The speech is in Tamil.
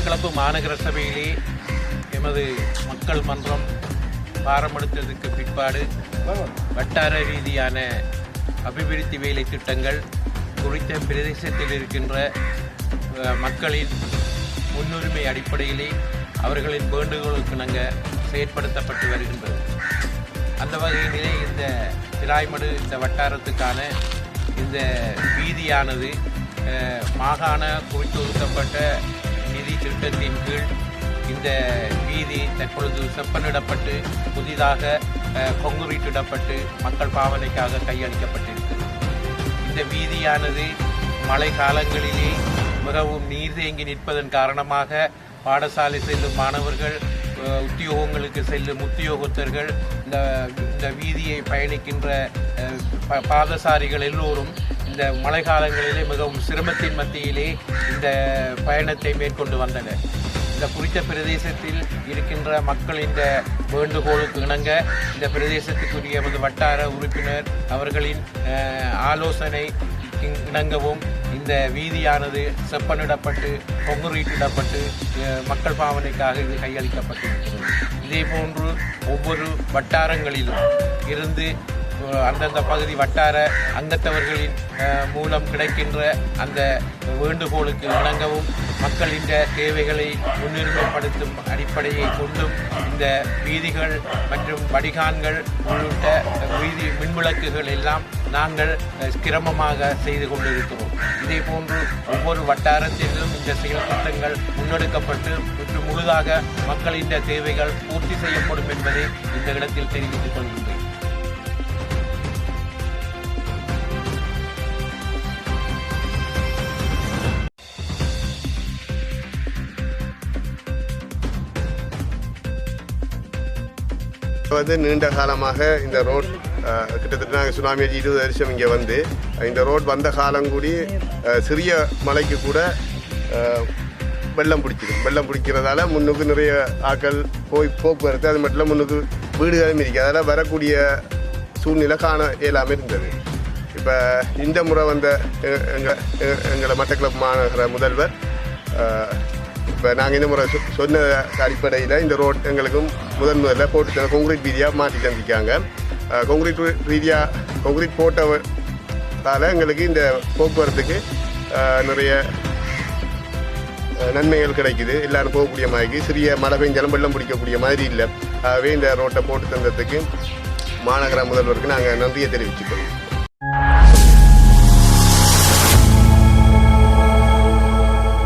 மட்டக்களப்பு மாநகர சபையிலே எமது மக்கள் மன்றம் பாரமெடுத்ததுக்கு பிற்பாடு வட்டார ரீதியான அபிவிருத்தி வேலை திட்டங்கள் குறித்த பிரதேசத்தில் இருக்கின்ற மக்களின் முன்னுரிமை அடிப்படையிலே அவர்களின் வேண்டுகோளுக்கு நாங்கள் செயற்படுத்தப்பட்டு வருகின்றது. அந்த வகையிலே இந்த திராய்மடு இந்த வட்டாரத்துக்கான இந்த வீதியானது மாகாண குறித்தொதுக்கப்பட்ட நிதி திட்டத்தின் கீழ் இந்த வீதி தற்பொழுது செப்பனிடப்பட்டு புதிதாக கொங்குரீட்டிடப்பட்டு மக்கள் பாவனைக்காக கையளிக்கப்பட்டிருக்கிறது. இந்த வீதியானது மழை காலங்களிலே மிகவும் நீர் தேங்கி நிற்பதன் காரணமாக பாடசாலை செல்லும் மாணவர்கள், உத்தியோகங்களுக்கு செல்லும் உத்தியோகத்தர்கள், இந்த வீதியை பயணிக்கின்ற பாதசாரிகள் எல்லோரும் இந்த மழை காலங்களிலே மிகவும் சிரமத்தின் மத்தியிலே இந்த பயணத்தை மேற்கொண்டு வந்தனர். இந்த குறித்த பிரதேசத்தில் இருக்கின்ற மக்களின் வேண்டுகோளுக்கு இணங்க இந்த பிரதேசத்துக்குரிய வட்டார உறுப்பினர் அவர்களின் ஆலோசனை இணங்கவும் இந்த வீதியானது செப்பனிடப்பட்டு கொங்குரீட்டிடப்பட்டு மக்கள் பாவனைக்காக இது கையளிக்கப்பட்டிருக்கிறது. இதே போன்று ஒவ்வொரு வட்டாரங்களிலும் இருந்து அந்தந்த பகுதி வட்டார அங்கத்தவர்களின் மூலம் கிடைக்கின்ற அந்த வேண்டுகோளுக்கு இணங்கவும் மக்களின் தேவைகளை முன்னுரிமைப்படுத்தும் அடிப்படையை கொண்டும் இந்த வீதிகள் மற்றும் வடிகான்கள் உள்ளிட்ட வீதி மின்விளக்குகள் எல்லாம் நாங்கள் கிரமமாக செய்து கொண்டிருக்கிறோம். இதே போன்று ஒவ்வொரு வட்டாரத்திலும் இந்த செயல் திட்டங்கள் முன்னெடுக்கப்பட்டு முழுதாக மக்களின் தேவைகள் பூர்த்தி செய்யப்படும் என்பதை இந்த இடத்தில் தெரிவித்துக் கொள்கின்றேன். நீண்ட காலமாக இந்த ரோட் கிட்டத்தட்ட நாங்கள் சுனாமி 20 வருஷம் இங்கே வந்து இந்த ரோட் வந்த காலம் கூடி சிறிய மலைக்கு கூட வெள்ளம் பிடிச்சிடும். வெள்ளம் பிடிக்கிறதால முன்னுக்கு நிறைய ஆக்கள் போக்குவரத்து, அது மட்டும் இல்லை முன்னுக்கு வீடுகளும் இருக்குது. அதனால் வரக்கூடிய சூழ்நிலை காண இயலாமல் இருந்தது. இப்போ இந்த முறை வந்த எங்களை மட்டக்களப்பு மாநகர முதல்வர் இப்போ நாங்கள் இந்த முறை சொன்ன அடிப்படையில் இந்த ரோட் எங்களுக்கும் முதல்ல போட்டு கொங்கிரீட் வீதியாக மாற்றி தந்திருக்காங்க. கொங்கிரீட் போட்டதால் எங்களுக்கு இந்த போக்குவரத்துக்கு நிறைய நன்மைகள் கிடைக்குது. எல்லோரும் போகக்கூடிய மாதிரி, சிறிய மழை பெஞ்சாலும் வெள்ளம் பிடிக்கக்கூடிய மாதிரி இல்லை. ஆகவே இந்த ரோட்டை போட்டு தந்ததுக்கு மாநகர முதல்வருக்கு நாங்கள் நன்றியை தெரிவிச்சுக்கிறோம்.